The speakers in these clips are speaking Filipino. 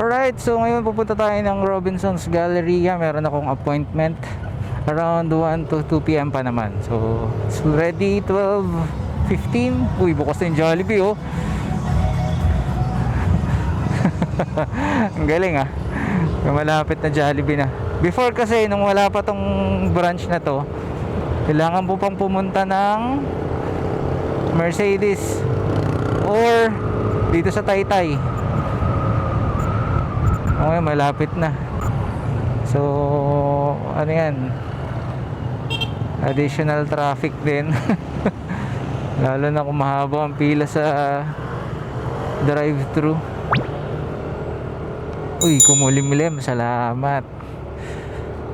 Alright, so ngayon pupunta tayo ng Robinson's Galleria. Meron akong appointment around 1 to 2 p.m. pa naman. So, it's already 12:15. Uy, bukas na yung Jollibee, oh. Ang galing, ah. Malapit na Jollibee na. Before kasi, nung wala pa tong branch na to, kailangan po pang pumunta ng Mercedes or dito sa Taytay. Okay, malapit na. So, ano yan, additional traffic din. Lalo na kung mahaba ang pila sa drive-thru. Uy, kumulimlim. Salamat.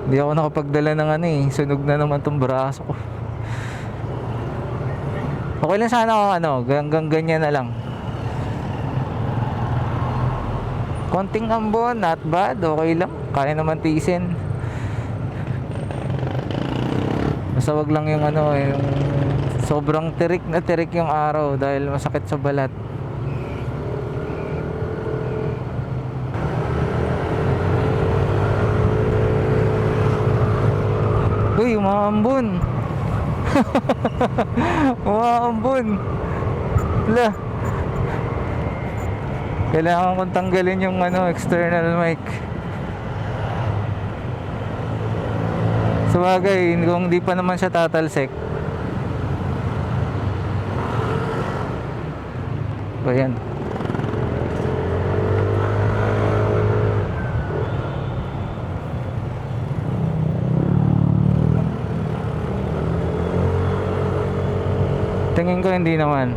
Hindi ako nakapagdala ng ano eh. Sunog na naman tong braso ko. Okay lang sana kung ano, hanggang ganyan na lang. Konting ambon, not bad, okay lang. Kaya naman tiisin. Basta wag lang yung ano, yung sobrang tirik na tirik yung araw dahil masakit sa balat. Uy, umaambon. Umaambon. Wala. Kailangan kong tanggalin yung ano, external mic. Sabagay, kung di pa naman siya tatalsik. Ba yan? Tingin ko hindi naman.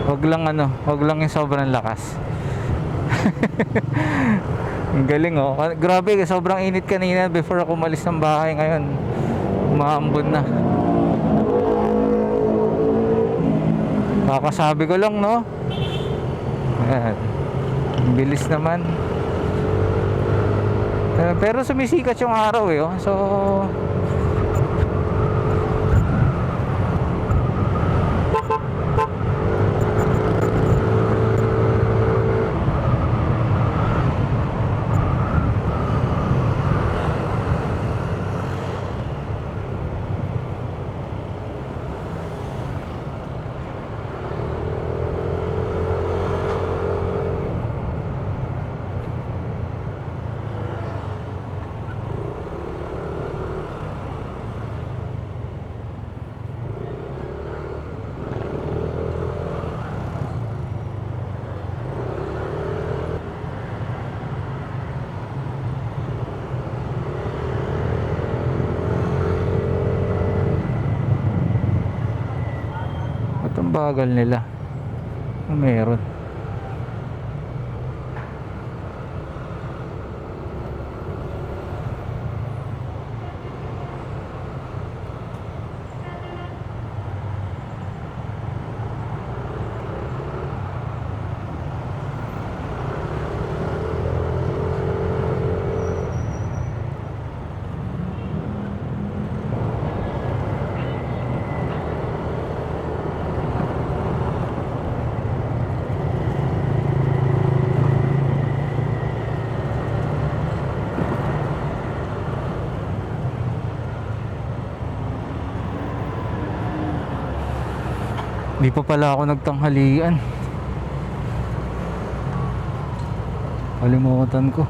Wag lang ano, wag lang yung sobrang lakas. Ang galing, oh. Grabe, sobrang init kanina before ako umalis ng bahay. Ngayon umaambon na. Kakasabi ko lang, no? Ayan. Bilis naman. Pero sumisikat yung araw, eh, oh. So ang bagal nila. Meron. Di pa pala ako nagtanghalian. Kalimutan ko.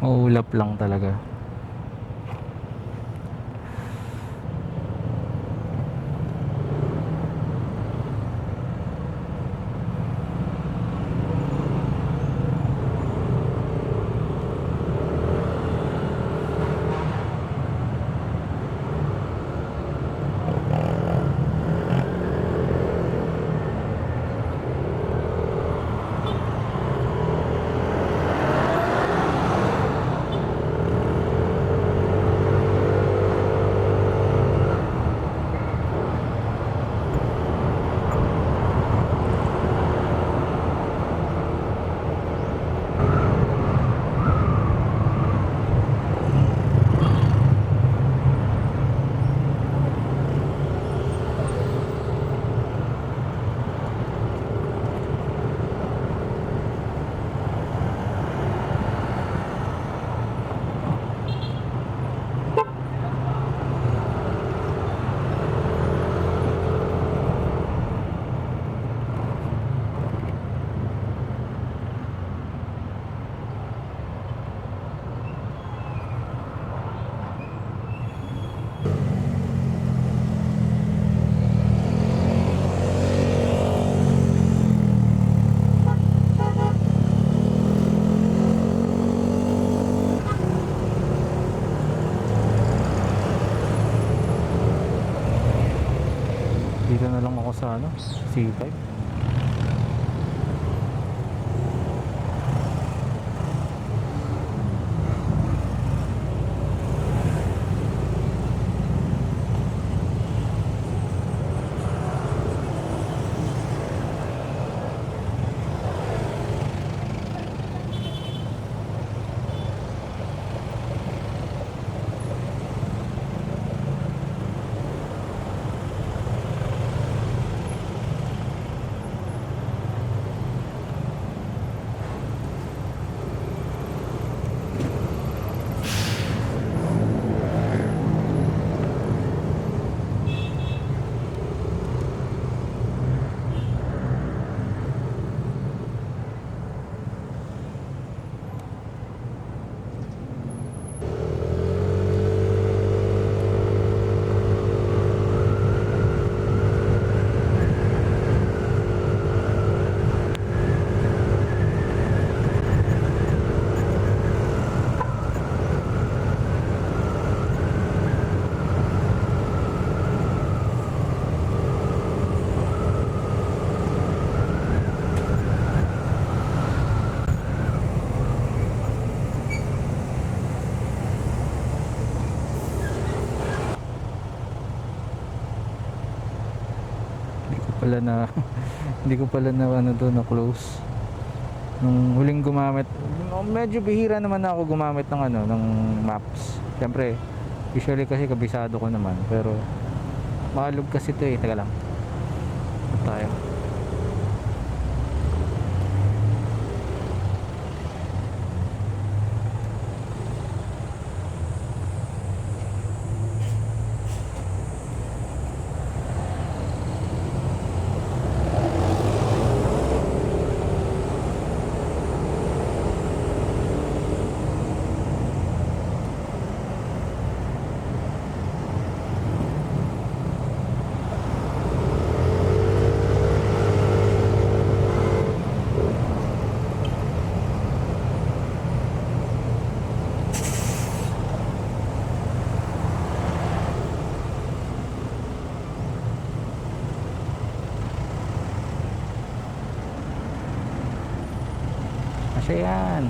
Maulap lang talaga. lang ako sa ano, C5. Pala na hindi ko pala na ano doon na close nung huling gumamit. Medyo bihira naman na ako gumamit ng ano ng maps, syempre usually kasi kabisado ko naman, pero maalog kasi ito eh. Teka lang, ito tayo. Kasi yan.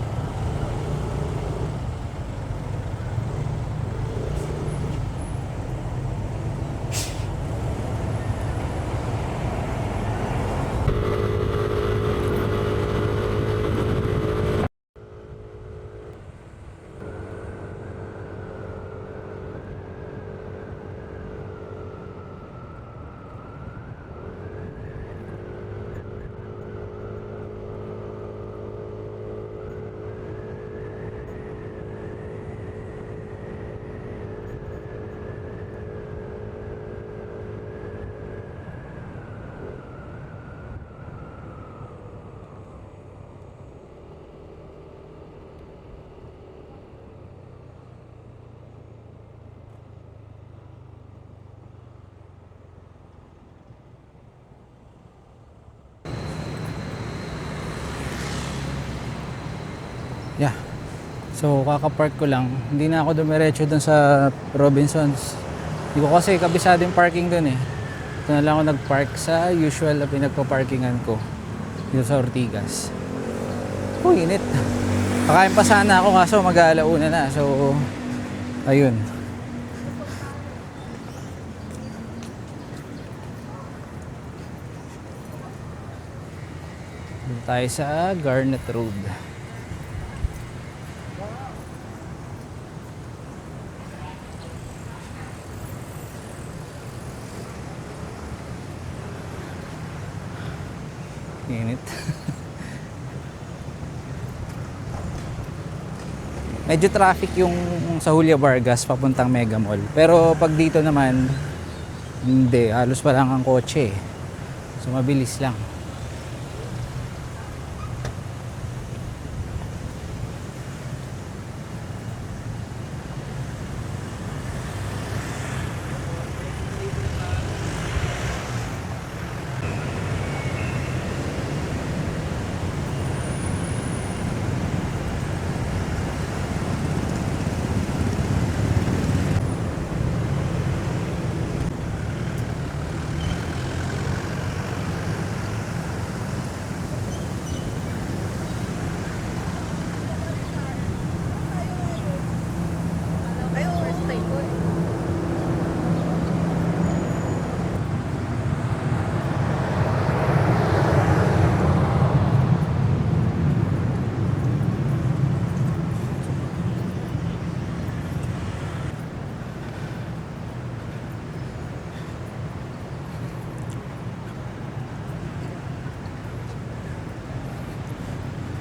Yeah. So kaka-park ko lang. Hindi na ako dumiretso dun sa Robinsons. Hindi ko kasi kabisado yung parking dun eh. Ito na lang ako nag-park sa usual na pinagpa-parkingan ko dito sa Ortigas. Init. Kakain pa sana ako kaso mag-aalauna na. So ayun. Dito tayo sa Garnet Road. Init. Medyo traffic yung sa Julia Vargas papuntang Mega Mall. Pero pag dito naman, hindi. Halos pa lang ang kotse. So mabilis lang.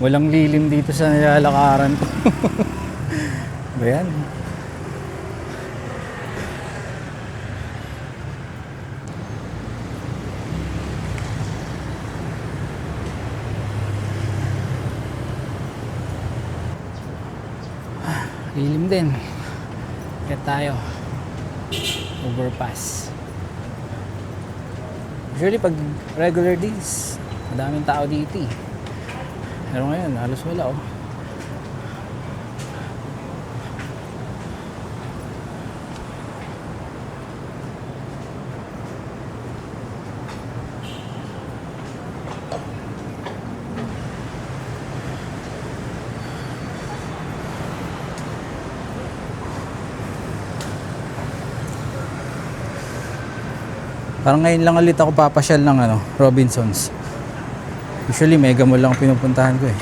Walang lilim dito sa nilalakaran ko. Ba yan? Lilim din. Kaya tayo. Overpass. Usually pag regular days, madaming tao dito eh. Pero ngayon, halos wala oh. Parang ngayon lang ulit ako papasyal ng Robinsons. Usually Mega Mall lang pinupuntahan ko eh.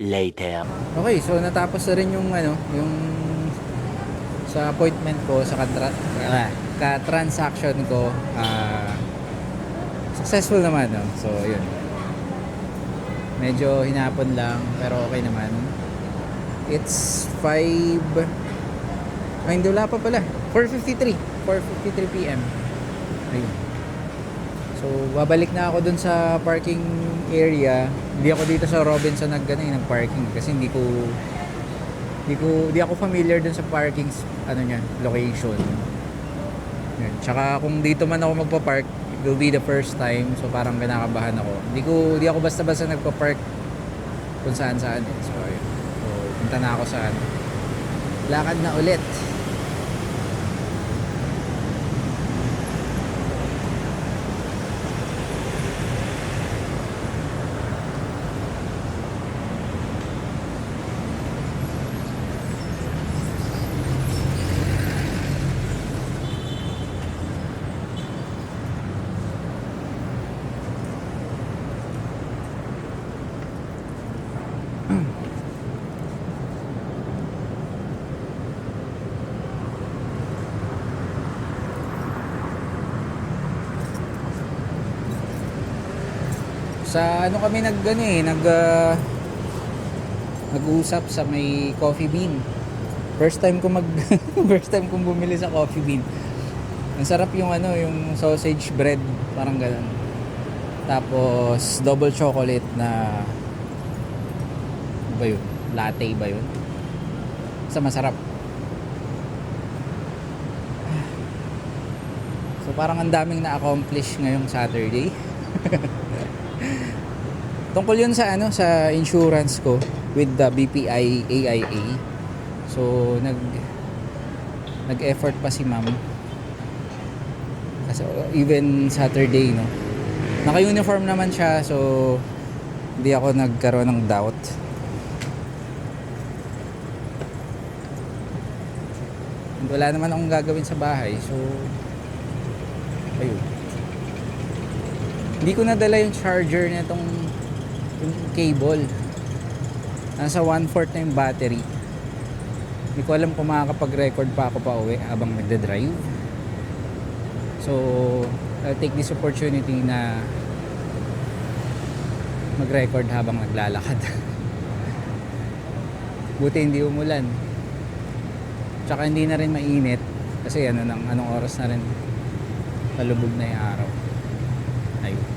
Later. Okay, so natapos na rin yung yung sa appointment ko sa ka-transaction ko. Successful naman, no? So, yun. Medyo hinapon lang, pero okay naman. It's 5... Ay, hindi, wala pa pala. 4:53 PM. Ayun. So, babalik na ako dun sa parking area. Hindi ako dito sa Robinson nag-parking kasi hindi ako familiar dun sa parking location. Yun. Tsaka kung dito man ako magpa-park, it will be the first time. So, parang kinakabahan ako. Hindi ako basta-basta nagpa-park kung saan-saan. So, ayun. So, punta na ako sa lakad na ulit. Sa kami nag-usap sa may Coffee Bean. First time ko first time kong bumili sa Coffee Bean. Ang sarap yung yung sausage bread, parang gano'n. Tapos double chocolate na ba yun? Latte ba yun? Basta masarap. So parang ang daming na-accomplish ngayong Saturday. Tungkol yun sa sa insurance ko with the BPI AIA. So nag-effort pa si ma'am. Kasi even Saturday, no. Naka-uniform naman siya, so hindi ako nagkaroon ng doubt. And wala naman akong gagawin sa bahay, so ayun. Hindi ko nadala yung charger nitong yung cable. Nasa 1/4 na yung battery. Hindi ko alam kung makakapag-record pa ako pa uwi habang nagda-drive. So, I'll take this opportunity na mag-record habang naglalakad. Buti hindi umulan. Tsaka hindi na rin mainit kasi anong oras na rin palubog na yung araw. Ayun.